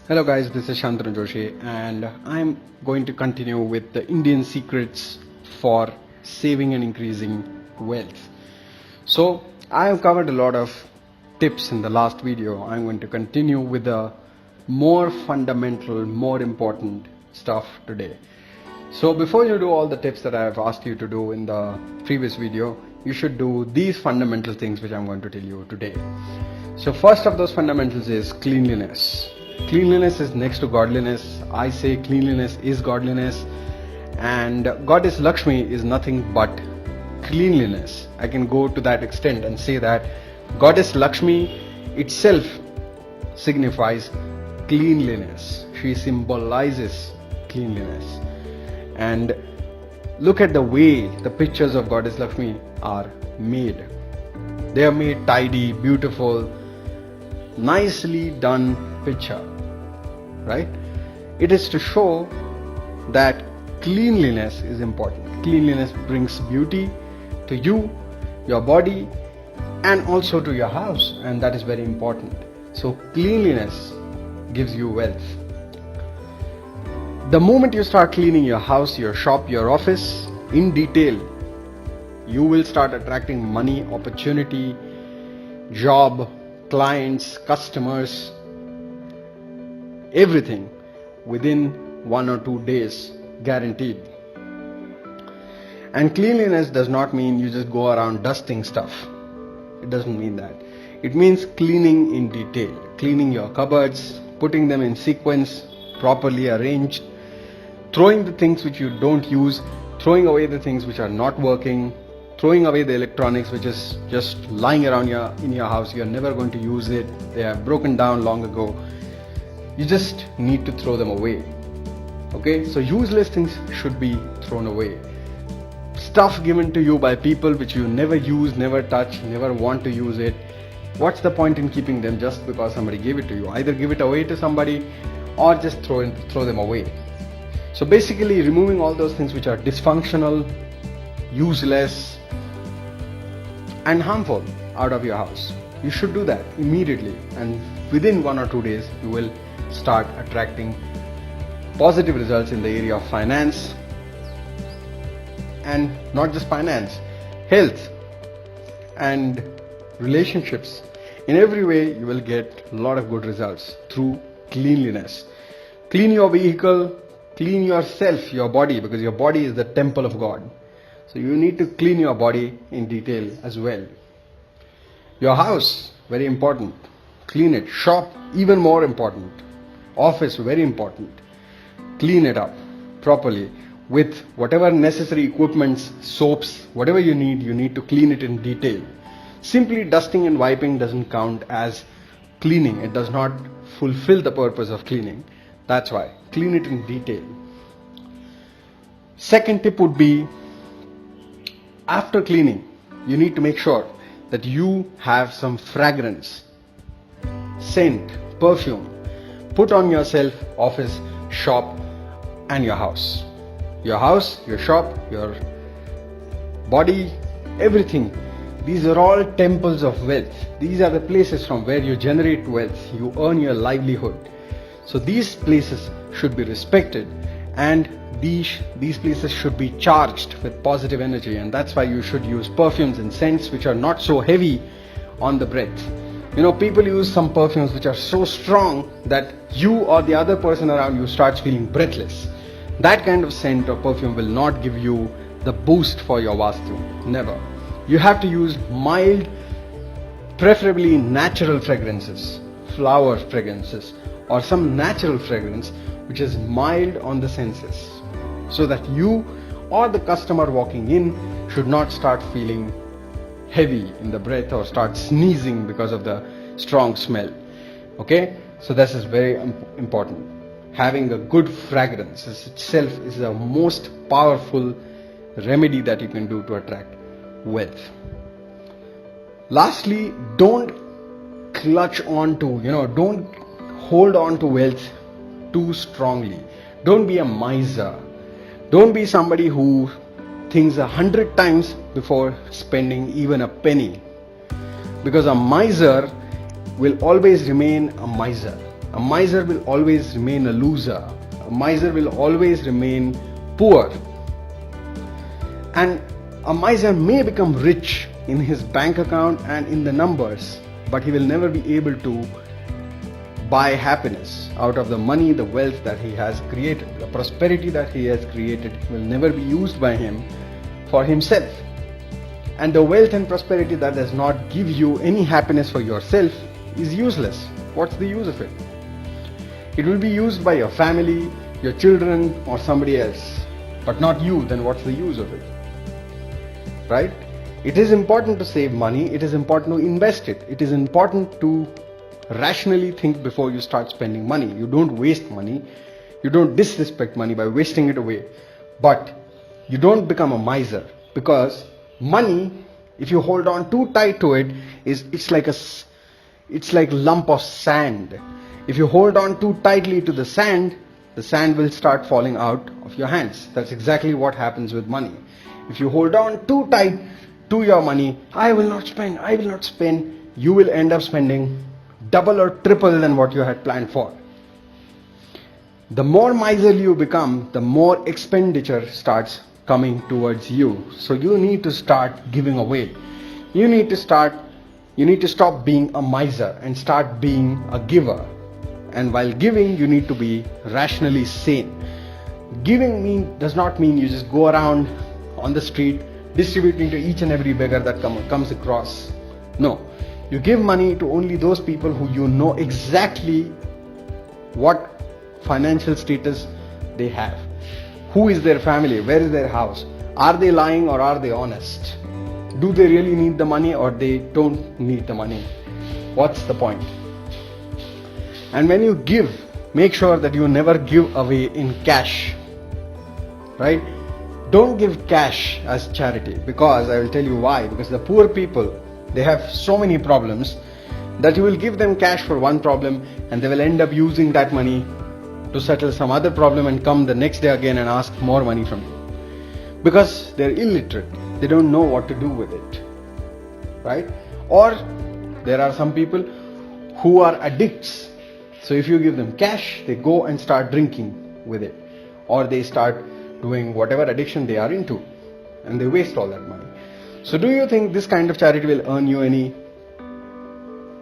Hello guys, this is Shantanuu Joshi and I'm going to continue with the Indian secrets for saving and increasing wealth. So I have covered a lot of tips in the last video. I'm going to continue with the more fundamental, more important stuff today. So before you do all the tips that I have asked you to do in the previous video, you should do these fundamental things which I'm going to tell you today. So first of those fundamentals is cleanliness. Cleanliness is next to godliness. I say cleanliness is godliness, and Goddess Lakshmi is nothing but cleanliness. I can go to that extent and say that Goddess Lakshmi itself signifies cleanliness. She symbolizes cleanliness. And look at the way the pictures of Goddess Lakshmi are made. They are made tidy, beautiful, nicely done picture, right? It is to show that cleanliness is important. Cleanliness brings beauty to you, your body, and also to your house, and that is very important. So cleanliness gives you wealth. The moment you start cleaning your house, your shop, your office in detail, you will start attracting money, opportunity, job, clients, customers, everything within 1 or 2 days, guaranteed. And cleanliness does not mean you just go around dusting stuff. It doesn't mean that. It means cleaning in detail, cleaning your cupboards, putting them in sequence, properly arranged, throwing the things which you don't use, throwing away the things which are not working, throwing away the electronics which is just lying around in your house. You're never going to use it. They are broken down long ago. You just need to throw them away. Okay, so useless things should be thrown away. Stuff given to you by people which you never use, never touch, never want to use it. What's the point in keeping them just because somebody gave it to you? Either give it away to somebody or just throw them away. So basically removing all those things which are dysfunctional, useless, and harmful out of your house. You should do that immediately, and within 1 or 2 days you will start attracting positive results in the area of finance, and not just finance, health and relationships. In every way you will get a lot of good results through cleanliness. Clean your vehicle, clean yourself, your body, because your body is the temple of God. So you need to clean your body in detail as well. Your house, very important. Clean it. Shop, even more important. Office, very important. Clean it up properly with whatever necessary equipments, soaps, whatever you need to clean it in detail. Simply dusting and wiping doesn't count as cleaning. It does not fulfill the purpose of cleaning. That's why. Clean it in detail. Second tip would be, after cleaning, you need to make sure that you have some fragrance, scent, perfume. Put on yourself, office, shop, and your house. Your house, your shop, your body, everything. These are all temples of wealth. These are the places from where you generate wealth, you earn your livelihood. So these places should be respected, and these places should be charged with positive energy, and that's why you should use perfumes and scents which are not so heavy on the breath. You know, people use some perfumes which are so strong that you or the other person around you starts feeling breathless. That kind of scent or perfume will not give you the boost for your Vastu. Never. You have to use mild, preferably natural fragrances, flower fragrances, or some natural fragrance which is mild on the senses, so that you or the customer walking in should not start feeling heavy in the breath or start sneezing because of the strong smell. Okay, so this is very important. Having a good fragrance itself is the most powerful remedy that you can do to attract wealth. Lastly, don't clutch on to, don't hold on to wealth too strongly. Don't be a miser. Don't be somebody who thinks 100 times before spending even a penny. Because a miser will always remain a miser. A miser will always remain a loser. A miser will always remain poor. And a miser may become rich in his bank account and in the numbers, but he will never be able to buy happiness out of the money, the wealth that he has created. The prosperity that he has created will never be used by him for himself. And the wealth and prosperity that does not give you any happiness for yourself is useless. What's the use of it? It will be used by your family, your children, or somebody else, but not you. Then what's the use of it? Right? It is important to save money. It is important to invest it. It is important to rationally think before you start spending money. You don't waste money. You don't disrespect money by wasting it away. But you don't become a miser, because money, if you hold on too tight to it, it's like a lump of sand. If you hold on too tightly to the sand will start falling out of your hands. That's exactly what happens with money. If you hold on too tight to your money, I will not spend, you will end up spending double or triple than what you had planned for. The more miserly you become, the more expenditure starts coming towards you. So you need to start giving away. You need to stop being a miser and start being a giver. And while giving, you need to be rationally sane. Giving does not mean you just go around on the street distributing to each and every beggar that comes across. No, you give money to only those people who you know exactly what financial status they have. Who is their family? Where is their house? Are they lying or are they honest? Do they really need the money or they don't need the money? What's the point? And when you give, make sure that you never give away in cash. Right? Don't give cash as charity, because I will tell you why. Because the poor people, they have so many problems that you will give them cash for one problem and they will end up using that money to settle some other problem and come the next day again and ask more money from you. Because they're illiterate. They don't know what to do with it. Right? Or there are some people who are addicts. So if you give them cash, they go and start drinking with it. Or they start doing whatever addiction they are into. And they waste all that money. So do you think this kind of charity will earn you any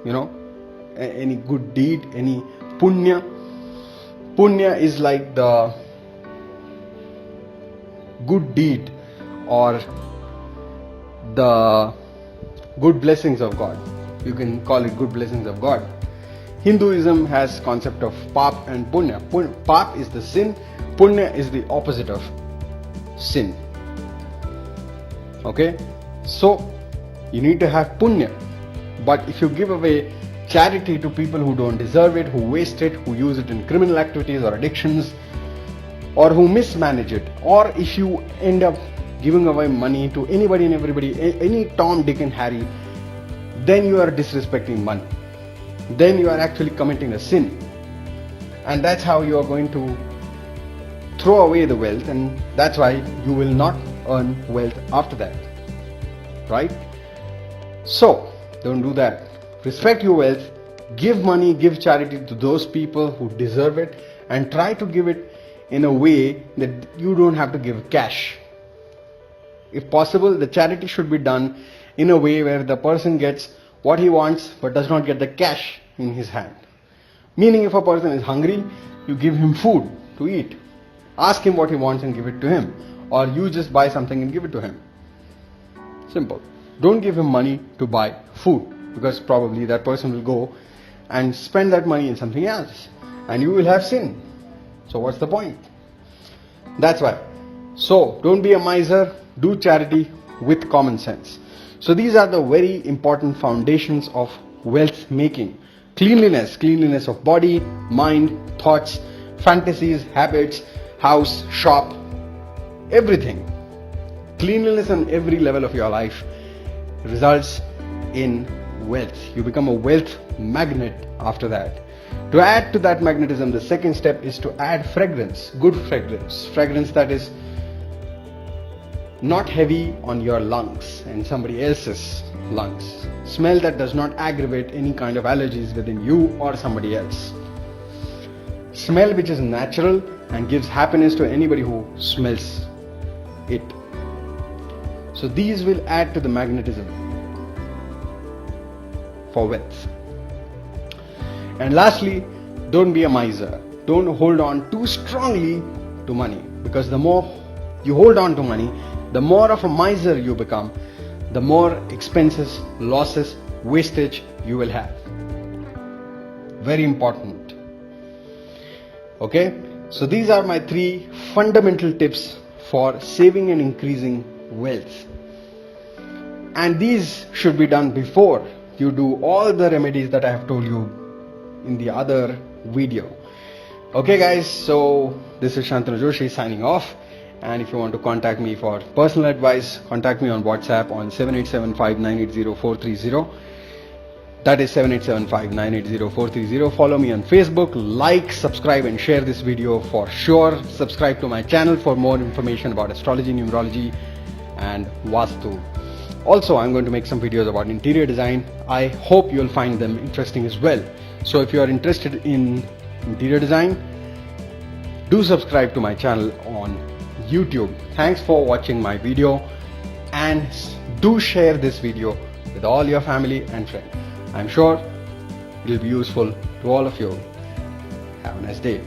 good deed, any punya? Punya is like the good deed or the good blessings of God. You can call it good blessings of God. Hinduism has concept of pap and punya. Pap is the sin, punya is the opposite of sin. Okay? So, you need to have punya. But if you give away charity to people who don't deserve it, who waste it, who use it in criminal activities or addictions, or who mismanage it, or if you end up giving away money to anybody and everybody, any Tom, Dick and Harry, then you are disrespecting money. Then you are actually committing a sin. And that's how you are going to throw away the wealth, and that's why you will not earn wealth after that. Right? So, don't do that. Respect your wealth, give money, give charity to those people who deserve it, and try to give it in a way that you don't have to give cash. If possible, the charity should be done in a way where the person gets what he wants but does not get the cash in his hand. Meaning, if a person is hungry, you give him food to eat. Ask him what he wants and give it to him. Or you just buy something and give it to him. Simple. Don't give him money to buy food, because probably that person will go and spend that money in something else and you will have sin. So what's the point? That's why. So don't be a miser, do charity with common sense. So these are the very important foundations of wealth making. Cleanliness of body, mind, thoughts, fantasies, habits, house, shop, everything. Cleanliness on every level of your life results in wealth. You become a wealth magnet after that. To add to that magnetism, the second step is to add fragrance, good fragrance. Fragrance that is not heavy on your lungs and somebody else's lungs. Smell that does not aggravate any kind of allergies within you or somebody else. Smell which is natural and gives happiness to anybody who smells it. So these will add to the magnetism for wealth. And lastly, don't be a miser. Don't hold on too strongly to money, because the more you hold on to money, the more of a miser you become, the more expenses, losses, wastage you will have. Very important. Okay, so these are my 3 fundamental tips for saving and increasing wealth. And these should be done before you do all the remedies that I have told you in the other video. Okay guys, so this is Shantanuu Joshi signing off. And if you want to contact me for personal advice, contact me on WhatsApp on 7875980430. That is 7875980430. Follow me on Facebook, like, subscribe and share this video for sure. Subscribe to my channel for more information about astrology, numerology and Vaastu. Also, I'm going to make some videos about interior design. I hope you'll find them interesting as well. So if you are interested in interior design, do subscribe to my channel on YouTube. Thanks for watching my video, and do share this video with all your family and friends. I'm sure it will be useful to all of you. Have a nice day.